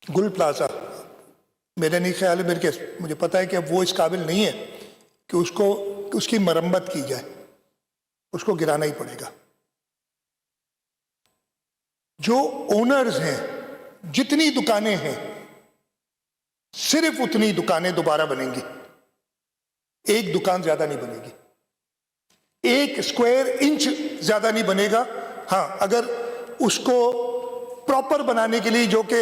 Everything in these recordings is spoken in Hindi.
गुल प्लाजा, मेरा नहीं ख्याल है, मुझे पता है कि अब वो इस काबिल नहीं है कि उसकी मरम्मत की जाए, उसको गिराना ही पड़ेगा। जो ओनर्स हैं, जितनी दुकानें हैं, सिर्फ उतनी दुकानें दोबारा बनेंगी, एक दुकान ज्यादा नहीं बनेगी, एक स्क्वायर इंच ज्यादा नहीं बनेगा। हाँ, अगर उसको प्रॉपर बनाने के लिए, जो कि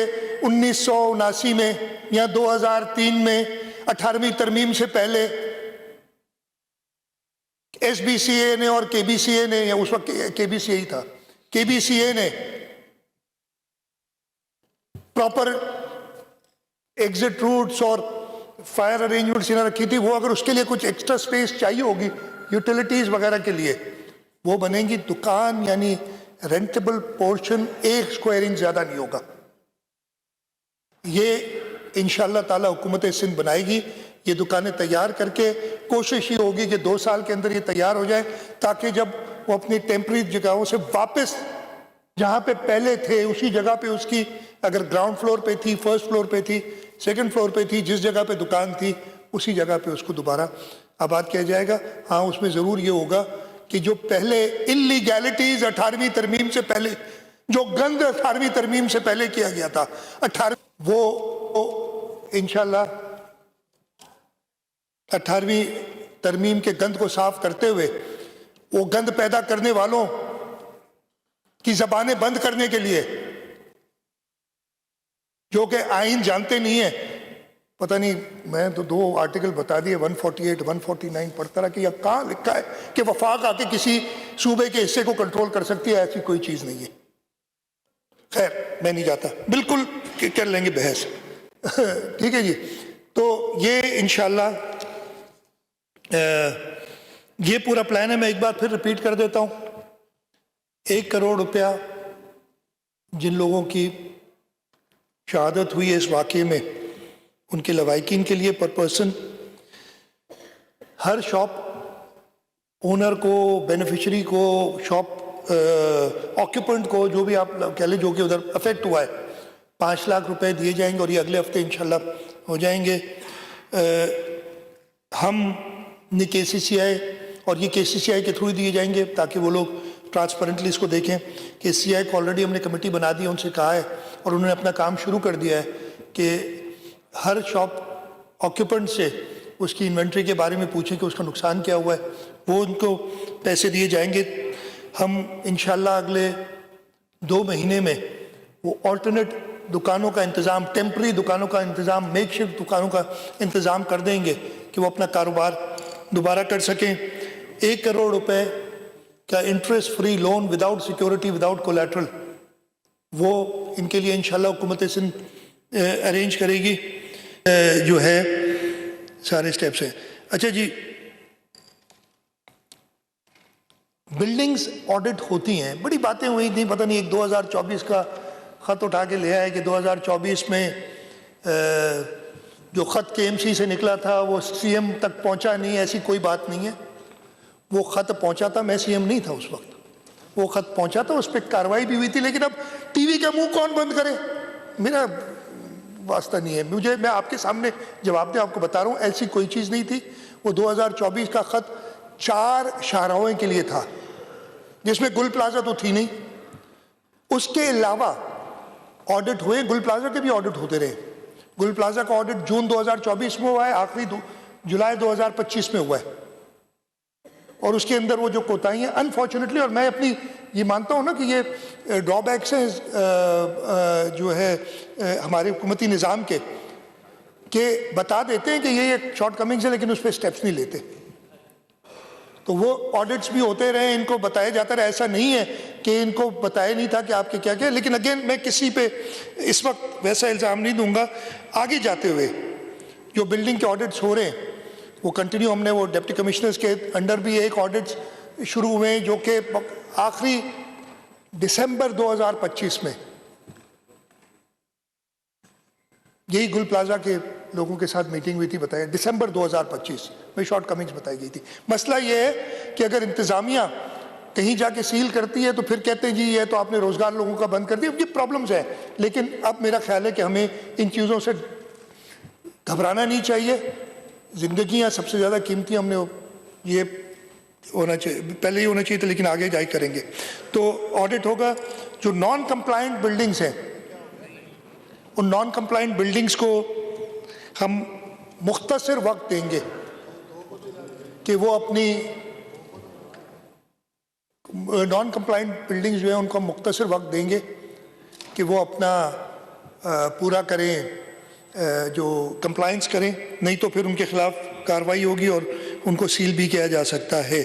1979 में या 2003 में 18वीं तरमीम से पहले SBCA ने और KBCA ने, या उस वक्त KBCA ही था, KBCA ने प्रॉपर एग्जिट रूट्स और फायर अरेंजमेंट्स यहाँ रखी थी, वो अगर उसके लिए कुछ एक्स्ट्रा स्पेस चाहिए होगी यूटिलिटीज वगैरह के लिए, वो बनेंगी। दुकान यानी रेंटेबल पोर्शन एक स्क्वायर इंच ज्यादा नहीं होगा। ये इंशाअल्लाह ताला हुकूमत सिंध बनाएगी। ये दुकानें तैयार करके कोशिश ये होगी कि 2 साल के अंदर ये तैयार हो जाए, ताकि जब वो अपनी टेम्परेरी जगहों से वापस जहां पे पहले थे उसी जगह पे उसकी, अगर ग्राउंड फ्लोर पे थी, फर्स्ट फ्लोर पे थी, सेकंड फ्लोर पे थी, जिस जगह पे दुकान थी उसी जगह पे उसको दोबारा आबाद किया जाएगा। हाँ, उसमें जरूर ये होगा कि जो पहले इलीगैलिटीज 18वीं तरमीम से पहले, जो गंद 18वीं तरमीम से पहले किया गया था 18, वो इंशाल्लाह 18वीं तरमीम के गंद को साफ करते हुए, वो गंद पैदा करने वालों की जबानें बंद करने के लिए, जो कि आइन जानते नहीं है, पता नहीं, मैं तो 2 आर्टिकल बता दिए, 148, 149 पढ़ता रहा कि यह कहाँ लिखा है कि वफाक आके किसी सूबे के हिस्से को कंट्रोल कर सकती है। ऐसी कोई चीज नहीं है। खैर, मैं नहीं जाता, बिल्कुल कर लेंगे बहस। ठीक है जी। तो ये इंशाल्लाह ये पूरा प्लान है। मैं एक बार फिर रिपीट कर देता हूं। 1 करोड़ रुपया जिन लोगों की शहादत हुई है इस वाक़े में, उनके लवाकिन के लिए पर पर्सन, हर शॉप ओनर को, बेनिफिशरी को, शॉप ऑक्यूपेंट को, जो भी आप कह लें, जो कि उधर अफेक्ट हुआ है, 5 लाख रुपए दिए जाएंगे और ये अगले हफ्ते इंशाल्लाह हो जाएंगे। हमने KCCI, और ये KCCI के थ्रू दिए जाएंगे ताकि वो लोग ट्रांसपेरेंटली इसको देखें। KCCI को ऑलरेडी हमने कमेटी बना दी है, उनसे कहा है और उन्होंने अपना काम शुरू कर दिया है कि हर शॉप ऑक्यूपेंट से उसकी इन्वेंट्री के बारे में पूछें कि उसका नुकसान क्या हुआ है, वो उनको पैसे दिए जाएंगे। हम इंशाल्लाह अगले 2 महीने में वो ऑल्टरनेट दुकानों का इंतज़ाम, टेम्पररी दुकानों का इंतज़ाम, मेकशिफ्ट दुकानों का इंतज़ाम कर देंगे कि वो अपना कारोबार दोबारा कर सकें। 1 करोड़ रुपए का interest free loan without security, without collateral, वो इनके लिए इंशाल्लाह हुकूमत सिंध अरेंज करेगी। जो है सारे स्टेप्स हैं। अच्छा जी, बिल्डिंग्स ऑडिट होती हैं, बड़ी बातें हुई थी, पता नहीं, एक 2024 का ख़त उठा के ले आए कि 2024 में जो ख़त KMC से निकला था वो CM तक पहुंचा नहीं। ऐसी कोई बात नहीं है। वो ख़त पहुंचा था, मैं CM नहीं था उस वक्त, वो ख़त पहुंचा था, उस पर कार्रवाई भी हुई थी, लेकिन अब TV का मुंह कौन बंद करे, मेरा वास्ता नहीं है। मैं आपके सामने जवाब दे आपको बता रहा हूँ, ऐसी कोई चीज़ नहीं थी। वो 2024 का ख़त 4 शाहराहों के लिए था, जिसमें गुल प्लाजा तो थी नहीं। उसके अलावा ऑडिट हुए, गुल प्लाजा के भी ऑडिट होते रहे। गुल प्लाजा का ऑडिट जून 2024 में हुआ है, आखिरी जुलाई 2025 में हुआ है, और उसके अंदर वो जो कोताही है अनफॉर्चुनेटली, और मैं अपनी ये मानता हूँ ना कि ये ड्रॉबैक्स हैं जो है हमारे हुकूमती निज़ाम के बता देते हैं कि ये शॉर्ट कमिंग्स है, लेकिन उस पर स्टेप्स नहीं लेते। तो वो ऑडिट्स भी होते रहे, इनको बताया जाता रहा। ऐसा नहीं है कि इनको बताया नहीं था कि आपके क्या क्या, लेकिन अगेन मैं किसी पे इस वक्त वैसा इल्ज़ाम नहीं दूंगा। आगे जाते हुए जो बिल्डिंग के ऑडिट्स हो रहे हैं वो कंटिन्यू, हमने वो डिप्टी कमिश्नर्स के अंडर भी एक ऑडिट्स शुरू हुए जो कि आखिरी दिसंबर 2025 में यही गुल प्लाजा के लोगों के साथ मीटिंग हुई थी, बताया दिसंबर 2025 में शॉर्ट कमिंग्स बताई गई थी। मसला ये है कि अगर इंतज़ामिया कहीं जाके सील करती है तो फिर कहते हैं जी ये तो आपने रोज़गार लोगों का बंद कर दिया। ये प्रॉब्लम्स है, लेकिन अब मेरा ख्याल है कि हमें इन चीज़ों से घबराना नहीं चाहिए। ज़िंदगियाँ सबसे ज़्यादा कीमती, हमने ये होना चाहिए, पहले ही होना चाहिए था, लेकिन आगे जाए करेंगे। तो ऑडिट होगा। जो नॉन कंप्लायंट बिल्डिंग्स हैं, उन नॉन कंप्लायंट बिल्डिंग्स को हम मुख्तसर वक्त देंगे कि वो अपनी नॉन कंप्लायंट बिल्डिंग्स जो है उनको हम मुख्तसर वक्त देंगे कि वो अपना पूरा करें, जो कंप्लायंस करें, नहीं तो फिर उनके खिलाफ कार्रवाई होगी और उनको सील भी किया जा सकता है।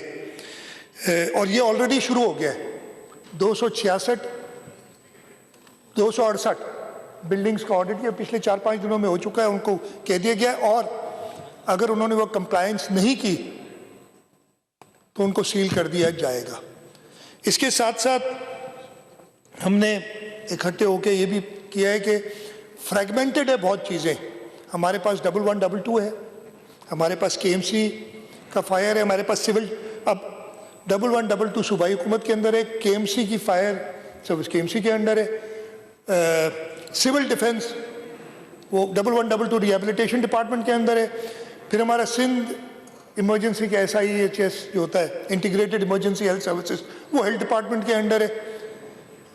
और ये ऑलरेडी शुरू हो गया है। 268 बिल्डिंग्स का ऑडिट किया पिछले 4-5 दिनों में हो चुका है, उनको कह दिया गया है, और अगर उन्होंने वो कंप्लायंस नहीं की तो उनको सील कर दिया जाएगा। इसके साथ साथ हमने इकट्ठे होकर ये भी किया है कि फ्रैगमेंटेड है बहुत चीज़ें। हमारे पास 1122 है, हमारे पास KMC का फायर है, हमारे पास सिविल, अब 1122 सूबाई हुकूमत के अंदर है, KMC की फायर सर्विस KMC के अंडर है, सिविल डिफेंस वो 1122 रिहेबिलिटेशन डिपार्टमेंट के अंदर है, फिर हमारा सिंध इमरजेंसी के SIHS जो होता है इंटीग्रेटेड इमरजेंसी हेल्थ सर्विसेज, वो हेल्थ डिपार्टमेंट के अंडर है,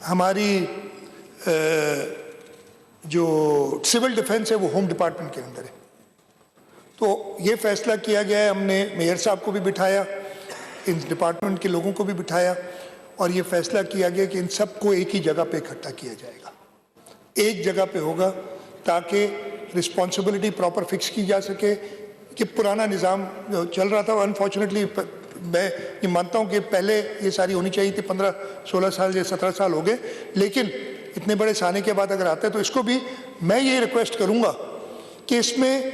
हमारी जो सिविल डिफेंस है वो होम डिपार्टमेंट के अंदर है। तो ये फैसला किया गया है, हमने मेयर साहब को भी बिठाया, इन डिपार्टमेंट के लोगों को भी बिठाया, और ये फैसला किया गया कि इन सबको एक ही जगह पे इकट्ठा किया जाएगा, एक जगह पे होगा, ताकि रिस्पॉन्सिबिलिटी प्रॉपर फिक्स की जा सके। कि पुराना निज़ाम जो चल रहा था, अनफॉर्चुनेटली मैं ये मानता हूँ कि पहले ये सारी होनी चाहिए थी, 15-16 साल या 17 साल हो गए, लेकिन इतने बड़े साने के बाद अगर आता है तो इसको भी मैं ये रिक्वेस्ट करूँगा कि इसमें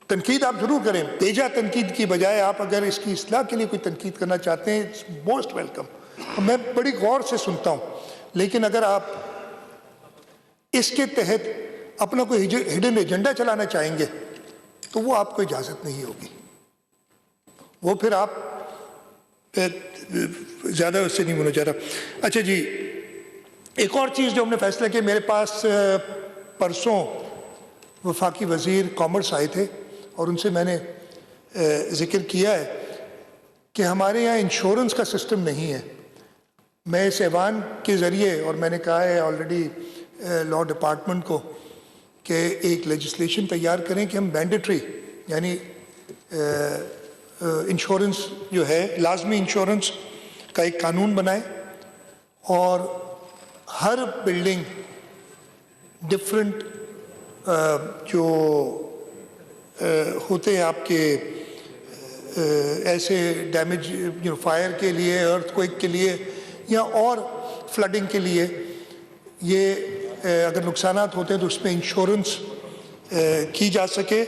तनकीद आप ज़रूर करें, बेजा तनकीद की बजाय आप अगर इसकी इस्लाह के लिए कोई तनकीद करना चाहते हैं, इट्स मोस्ट वेलकम। मैं बड़ी गौर से सुनता हूँ, लेकिन अगर आप इसके तहत अपना कोई हिडन एजेंडा चलाना चाहेंगे तो वो आपको इजाज़त नहीं होगी, वो फिर आप ज़्यादा उससे नहीं होना चाह रहा। अच्छा जी, एक और चीज़ जो हमने फैसला किया, मेरे पास परसों वफाकी वज़ीर कॉमर्स आए थे और उनसे मैंने ज़िक्र किया है कि हमारे यहाँ इंश्योरेंस का सिस्टम नहीं है। मैं इस ऐवान के ज़रिए, और मैंने कहा है ऑलरेडी लॉ डिपार्टमेंट को कि एक लेजिस्लेशन तैयार करें कि हम मैंडेटरी यानी इंश्योरेंस जो है लाजमी इंश्योरेंस का एक कानून बनाएं, और हर बिल्डिंग डिफरेंट जो होते हैं आपके ऐसे डैमेज फायर के लिए, अर्थक्वेक के लिए, या और फ्लडिंग के लिए, ये अगर नुकसानात होते हैं तो उसमें इंश्योरेंस की जा सके।